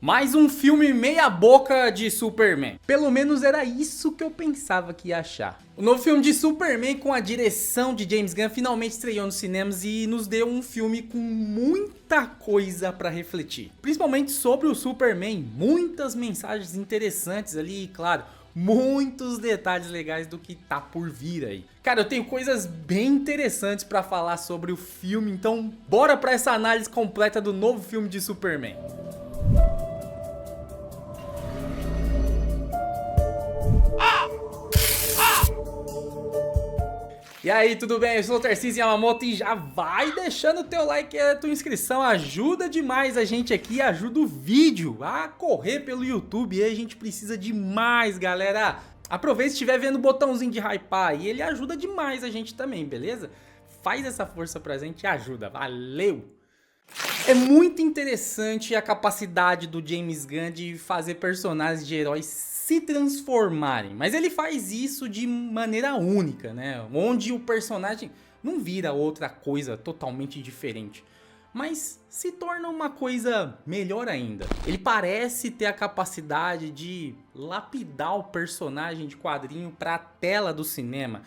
Mais um filme meia boca de Superman. Pelo menos era isso que eu pensava que ia achar. O novo filme de Superman com a direção de James Gunn finalmente estreou nos cinemas e nos deu um filme com muita coisa pra refletir. Principalmente sobre o Superman, muitas mensagens interessantes ali e claro, muitos detalhes legais do que tá por vir aí. Cara, eu tenho coisas bem interessantes pra falar sobre o filme, então bora pra essa análise completa do novo filme de Superman. E aí, tudo bem? Eu sou o Tarcísio Yamamoto e já vai deixando o teu like e a tua inscrição, ajuda demais a gente aqui, ajuda o vídeo a correr pelo YouTube e a gente precisa demais, galera. Aproveita se estiver vendo o botãozinho de hypar e ele ajuda demais a gente também, beleza? Faz essa força pra gente e ajuda, valeu! É muito interessante a capacidade do James Gunn de fazer personagens de heróis se transformarem, mas ele faz isso de maneira única, né? Onde o personagem não vira outra coisa totalmente diferente, mas se torna uma coisa melhor ainda. Ele parece ter a capacidade de lapidar o personagem de quadrinho para a tela do cinema,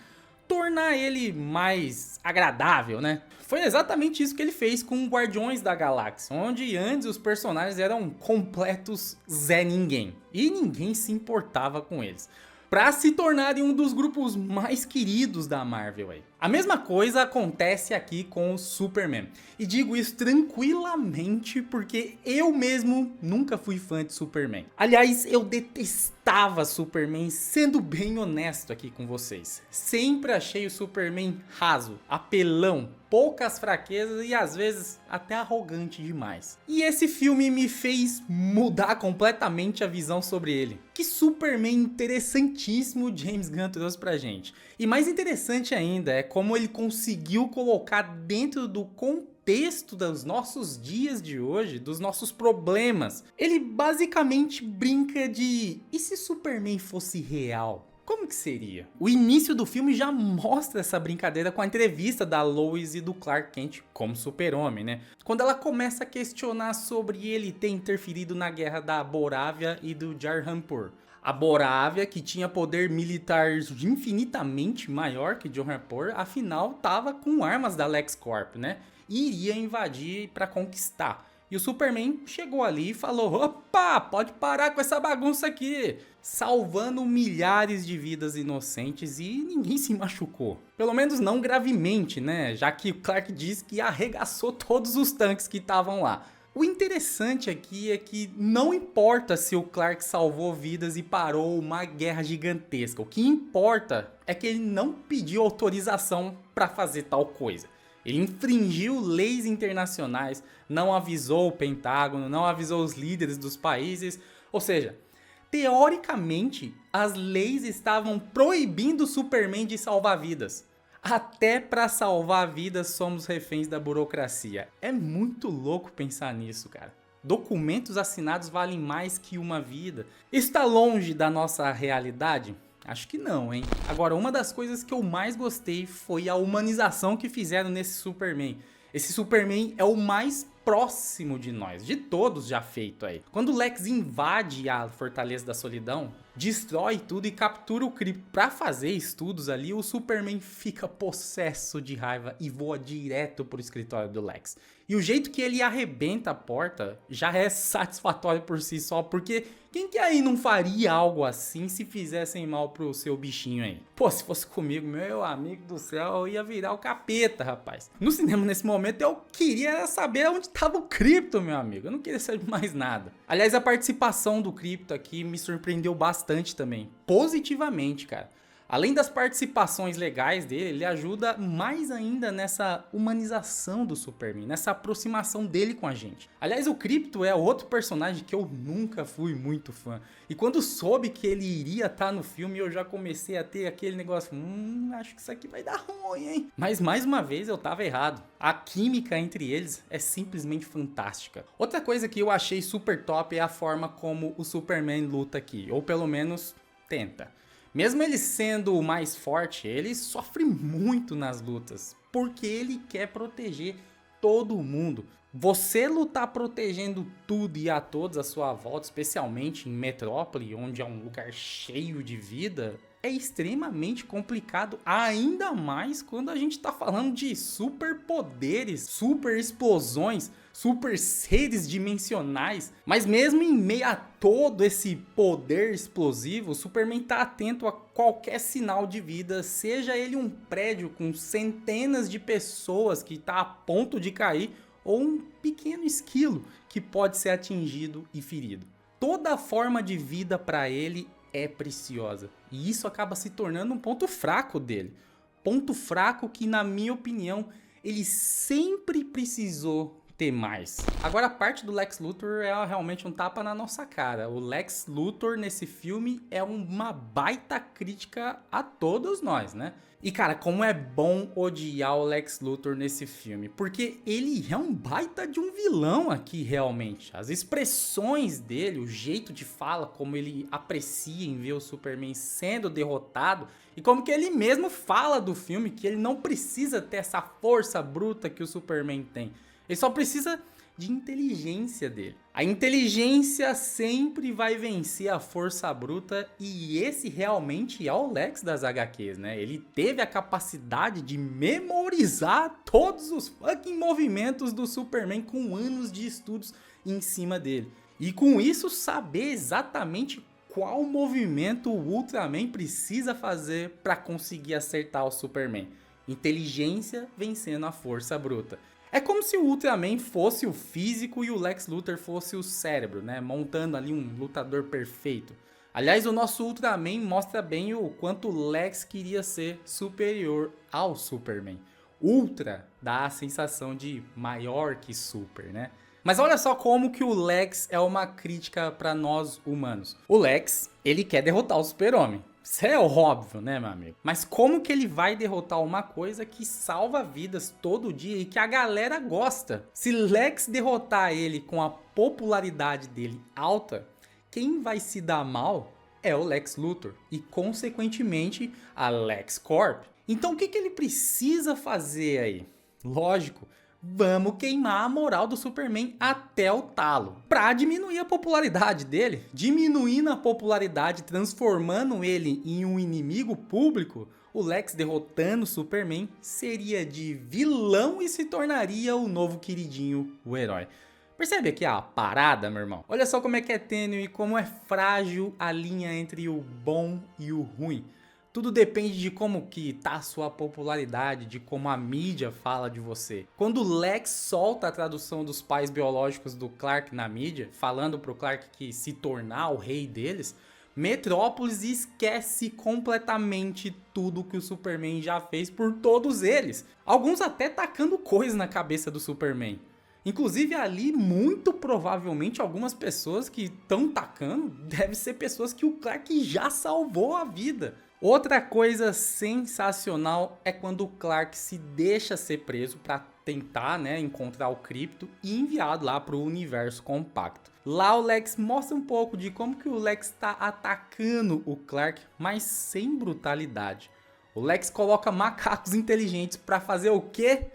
tornar ele mais agradável, né? Foi exatamente isso que ele fez com Guardiões da Galáxia, onde antes os personagens eram completos Zé Ninguém, e ninguém se importava com eles, para se tornarem um dos grupos mais queridos da Marvel aí. A mesma coisa acontece aqui com o Superman, e digo isso tranquilamente porque eu mesmo nunca fui fã de Superman. Aliás, eu detestava Superman, sendo bem honesto aqui com vocês. Sempre achei o Superman raso, apelão, poucas fraquezas e às vezes até arrogante demais. E esse filme me fez mudar completamente a visão sobre ele. Que Superman interessantíssimo James Gunn trouxe pra gente. E mais interessante ainda é como ele conseguiu colocar dentro do contexto dos nossos dias de hoje, dos nossos problemas. Ele basicamente brinca de: e se Superman fosse real? Como que seria? O início do filme já mostra essa brincadeira com a entrevista da Lois e do Clark Kent como Super-Homem, né? Quando ela começa a questionar sobre ele ter interferido na guerra da Borávia e do Jarhanpur. A Borávia, que tinha poder militar infinitamente maior que Jarhanpur, afinal estava com armas da LexCorp, né? E iria invadir para conquistar. E o Superman chegou ali e falou: opa, pode parar com essa bagunça aqui, salvando milhares de vidas inocentes e ninguém se machucou. Pelo menos não gravemente, né? Já que o Clark disse que arregaçou todos os tanques que estavam lá. O interessante aqui é que não importa se o Clark salvou vidas e parou uma guerra gigantesca. O que importa é que ele não pediu autorização para fazer tal coisa. Ele infringiu leis internacionais, não avisou o Pentágono, não avisou os líderes dos países. Ou seja, teoricamente, as leis estavam proibindo o Superman de salvar vidas. Até para salvar vidas somos reféns da burocracia. É muito louco pensar nisso, cara. Documentos assinados valem mais que uma vida. Está longe da nossa realidade? Acho que não, hein? Agora, uma das coisas que eu mais gostei foi a humanização que fizeram nesse Superman. Esse Superman é o mais próximo de nós, de todos já feito aí. Quando o Lex invade a Fortaleza da Solidão, destrói tudo e captura o Krypto pra fazer estudos ali, o Superman fica possesso de raiva e voa direto pro escritório do Lex. E o jeito que ele arrebenta a porta já é satisfatório por si só, porque quem que aí não faria algo assim se fizessem mal pro seu bichinho aí? Pô, se fosse comigo, meu amigo do céu, eu ia virar o capeta, rapaz. No cinema, nesse momento, eu queria saber onde tava o Krypto, meu amigo. Eu não queria saber mais nada. Aliás, a participação do Krypto aqui me surpreendeu bastante também. Positivamente, cara. Além das participações legais dele, ele ajuda mais ainda nessa humanização do Superman, nessa aproximação dele com a gente. Aliás, o Krypto é outro personagem que eu nunca fui muito fã. E quando soube que ele iria estar no filme, eu já comecei a ter aquele negócio: acho que isso aqui vai dar ruim, hein? Mas mais uma vez eu tava errado. A química entre eles é simplesmente fantástica. Outra coisa que eu achei super top é a forma como o Superman luta aqui, ou pelo menos tenta. Mesmo ele sendo o mais forte, ele sofre muito nas lutas, porque ele quer proteger todo mundo. Você lutar protegendo tudo e a todos à sua volta, especialmente em Metrópole, onde é um lugar cheio de vida, é extremamente complicado, ainda mais quando a gente tá falando de superpoderes, super explosões, super seres dimensionais. Mas mesmo em meio a todo esse poder explosivo, o Superman tá atento a qualquer sinal de vida, seja ele um prédio com centenas de pessoas que tá a ponto de cair, ou um pequeno esquilo que pode ser atingido e ferido. Toda forma de vida para ele é preciosa, e isso acaba se tornando um ponto fraco dele. Ponto fraco que, na minha opinião, ele sempre precisou ter mais. Agora, a parte do Lex Luthor é realmente um tapa na nossa cara. O Lex Luthor nesse filme é uma baita crítica a todos nós, né? E cara, como é bom odiar o Lex Luthor nesse filme, porque ele é um baita de um vilão aqui realmente. As expressões dele, o jeito de fala, como ele aprecia em ver o Superman sendo derrotado, e como que ele mesmo fala do filme que ele não precisa ter essa força bruta que o Superman tem. Ele só precisa de inteligência dele. A inteligência sempre vai vencer a força bruta, e esse realmente é o Lex das HQs, né? Ele teve a capacidade de memorizar todos os fucking movimentos do Superman com anos de estudos em cima dele. E com isso saber exatamente qual movimento o Ultraman precisa fazer para conseguir acertar o Superman. Inteligência vencendo a força bruta. É como se o Ultraman fosse o físico e o Lex Luthor fosse o cérebro, né? Montando ali um lutador perfeito. Aliás, o nosso Ultraman mostra bem o quanto o Lex queria ser superior ao Superman. Ultra dá a sensação de maior que super, né? Mas olha só como que o Lex é uma crítica para nós humanos. O Lex, ele quer derrotar o Super-Homem. Isso é óbvio, né, meu amigo? Mas como que ele vai derrotar uma coisa que salva vidas todo dia e que a galera gosta? Se Lex derrotar ele com a popularidade dele alta, quem vai se dar mal é o Lex Luthor e, consequentemente, a LexCorp. Então o que ele precisa fazer aí? Lógico, vamos queimar a moral do Superman até o talo, pra diminuir a popularidade dele. Diminuindo a popularidade, transformando ele em um inimigo público, o Lex derrotando o Superman seria de vilão e se tornaria o novo queridinho, o herói. Percebe aqui a parada, meu irmão? Olha só como é que é tênue e como é frágil a linha entre o bom e o ruim. Tudo depende de como que tá a sua popularidade, de como a mídia fala de você. Quando o Lex solta a tradução dos pais biológicos do Clark na mídia, falando pro Clark que se tornar o rei deles, Metrópolis esquece completamente tudo que o Superman já fez por todos eles. Alguns até tacando coisa na cabeça do Superman. Inclusive ali, muito provavelmente, algumas pessoas que estão tacando devem ser pessoas que o Clark já salvou a vida. Outra coisa sensacional é quando o Clark se deixa ser preso para tentar, encontrar o Krypto e enviado lá para o universo compacto. Lá o Lex mostra um pouco de como que o Lex está atacando o Clark, mas sem brutalidade. O Lex coloca macacos inteligentes para fazer o quê?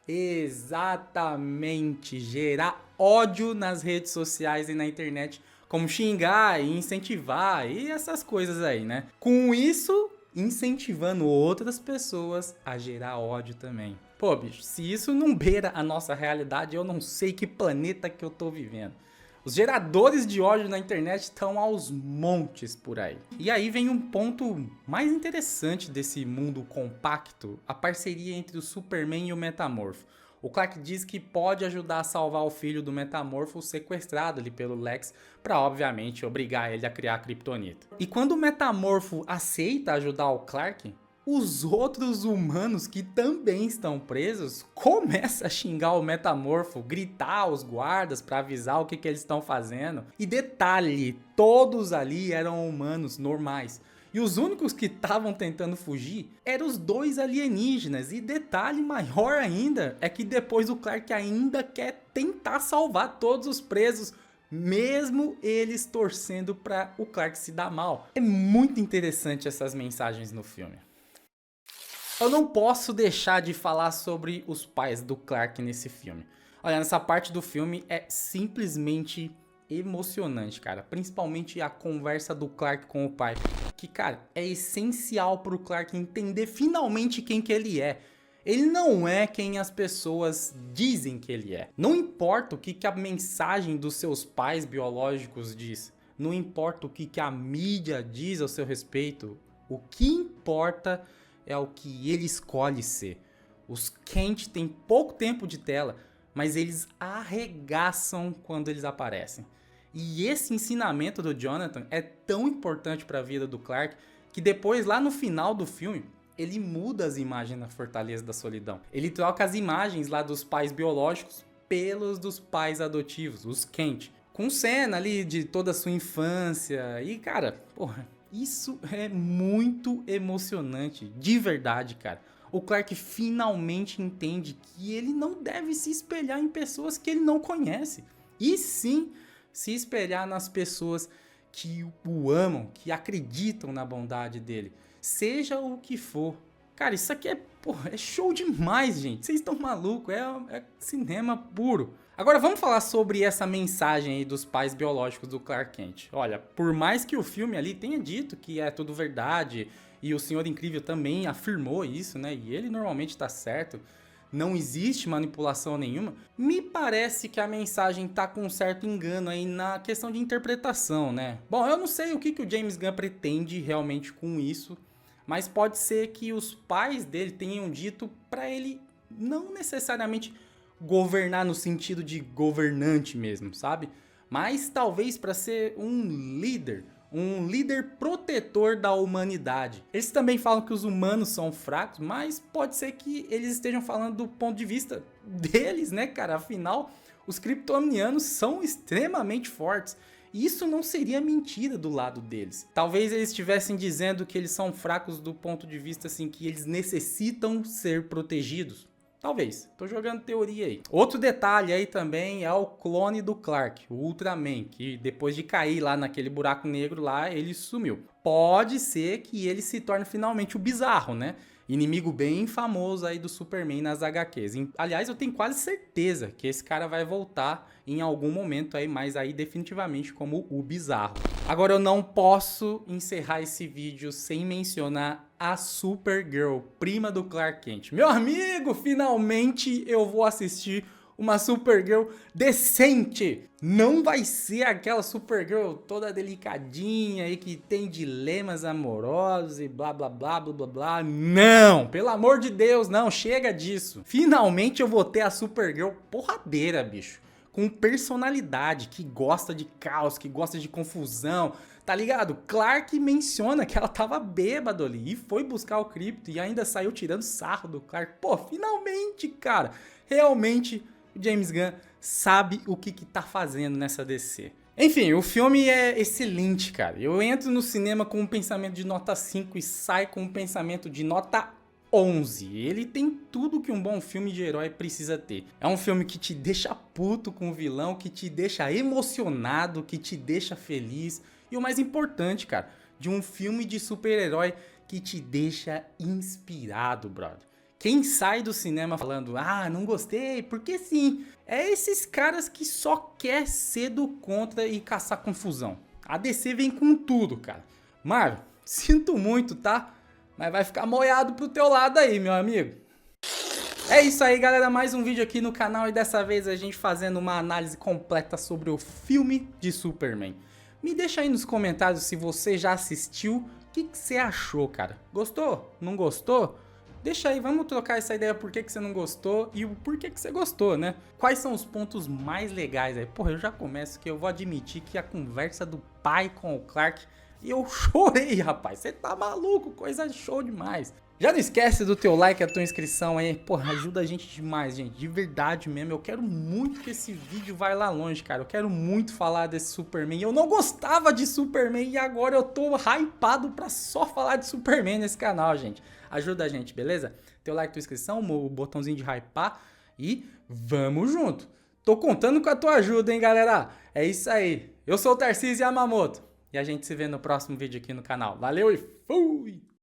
Exatamente, gerar ódio nas redes sociais e na internet, como xingar e incentivar e essas coisas aí, né? Com isso, incentivando outras pessoas a gerar ódio também. Pô, bicho, se isso não beira a nossa realidade, eu não sei que planeta que eu tô vivendo. Os geradores de ódio na internet estão aos montes por aí. E aí vem um ponto mais interessante desse mundo compacto, a parceria entre o Superman e o Metamorfo. O Clark diz que pode ajudar a salvar o filho do Metamorfo sequestrado ali pelo Lex para, obviamente, obrigar ele a criar a Kryptonita. E quando o Metamorfo aceita ajudar o Clark, os outros humanos que também estão presos começam a xingar o Metamorfo, gritar aos guardas para avisar o que eles estão fazendo. E detalhe, todos ali eram humanos normais. E os únicos que estavam tentando fugir eram os dois alienígenas. E detalhe maior ainda é que depois o Clark ainda quer tentar salvar todos os presos, mesmo eles torcendo para o Clark se dar mal. É muito interessante essas mensagens no filme. Eu não posso deixar de falar sobre os pais do Clark nesse filme. Olha, nessa parte do filme é simplesmente emocionante, cara. Principalmente a conversa do Clark com o pai. Que, cara, é essencial pro Clark entender finalmente quem que ele é. Ele não é quem as pessoas dizem que ele é. Não importa o que a mensagem dos seus pais biológicos diz. Não importa o que a mídia diz ao seu respeito. O que importa é o que ele escolhe ser. Os Kent têm pouco tempo de tela, mas eles arregaçam quando eles aparecem. E esse ensinamento do Jonathan é tão importante para a vida do Clark que depois, lá no final do filme, ele muda as imagens na Fortaleza da Solidão. Ele troca as imagens lá dos pais biológicos pelos dos pais adotivos, os Kent. Com cena ali de toda a sua infância. E, cara, porra, isso é muito emocionante. De verdade, cara. O Clark finalmente entende que ele não deve se espelhar em pessoas que ele não conhece. E sim, se espelhar nas pessoas que o amam, que acreditam na bondade dele. Seja o que for. Cara, isso aqui é, porra, é show demais, gente. Vocês estão malucos, é cinema puro. Agora vamos falar sobre essa mensagem aí dos pais biológicos do Clark Kent. Olha, por mais que o filme ali tenha dito que é tudo verdade, e o Senhor Incrível também afirmou isso, né? E ele normalmente tá certo, não existe manipulação nenhuma. Me parece que a mensagem tá com um certo engano aí na questão de interpretação, né? Bom, eu não sei o que o James Gunn pretende realmente com isso, mas pode ser que os pais dele tenham dito pra ele não necessariamente governar no sentido de governante mesmo, sabe? Mas talvez para ser um líder protetor da humanidade. Eles também falam que os humanos são fracos, mas pode ser que eles estejam falando do ponto de vista deles, né, cara? Afinal, os kryptonianos são extremamente fortes. E isso não seria mentira do lado deles. Talvez eles estivessem dizendo que eles são fracos do ponto de vista assim que eles necessitam ser protegidos. Talvez, tô jogando teoria aí. Outro detalhe aí também é o clone do Clark, o Ultraman, que depois de cair lá naquele buraco negro lá, ele sumiu. Pode ser que ele se torne finalmente o Bizarro, né? Inimigo bem famoso aí do Superman nas HQs. Aliás, eu tenho quase certeza que esse cara vai voltar em algum momento aí, mas aí definitivamente como o Bizarro. Agora eu não posso encerrar esse vídeo sem mencionar a Supergirl, prima do Clark Kent. Meu amigo, finalmente eu vou assistir uma Supergirl decente. Não vai ser aquela Supergirl toda delicadinha aí que tem dilemas amorosos e blá blá blá blá blá blá. Não, pelo amor de Deus, não, chega disso. Finalmente eu vou ter a Supergirl porradeira, bicho. Com personalidade, que gosta de caos, que gosta de confusão, tá ligado? Clark menciona que ela tava bêbado ali e foi buscar o Krypto e ainda saiu tirando sarro do Clark. Pô, finalmente, cara, realmente o James Gunn sabe o que tá fazendo nessa DC. Enfim, o filme é excelente, cara. Eu entro no cinema com um pensamento de nota 5 e saio com um pensamento de nota 11. Ele tem tudo que um bom filme de herói precisa ter. É um filme que te deixa puto com o vilão, que te deixa emocionado, que te deixa feliz. E o mais importante, cara, de um filme de super-herói que te deixa inspirado, brother. Quem sai do cinema falando, ah, não gostei, porque sim, é esses caras que só quer ser do contra e caçar confusão. A DC vem com tudo, cara. Marvel, sinto muito, tá? Mas vai ficar moiado pro teu lado aí, meu amigo. É isso aí, galera. Mais um vídeo aqui no canal e dessa vez a gente fazendo uma análise completa sobre o filme de Superman. Me deixa aí nos comentários se você já assistiu, o que você achou, cara? Gostou? Não gostou? Deixa aí, vamos trocar essa ideia por que você não gostou e o porquê que você gostou, né? Quais são os pontos mais legais aí? Porra, eu já começo que eu vou admitir que a conversa do pai com o Clark, eu chorei, rapaz. Você tá maluco, coisa show demais. Já não esquece do teu like e a tua inscrição aí. Porra, ajuda a gente demais, gente. De verdade mesmo. Eu quero muito que esse vídeo vá lá longe, cara. Eu quero muito falar desse Superman. Eu não gostava de Superman e agora eu tô hypado pra só falar de Superman nesse canal, gente. Ajuda a gente, beleza? Teu like, tua inscrição, o botãozinho de hypar e vamos junto. Tô contando com a tua ajuda, hein, galera? É isso aí. Eu sou o Tarcísio Yamamoto e a gente se vê no próximo vídeo aqui no canal. Valeu e fui!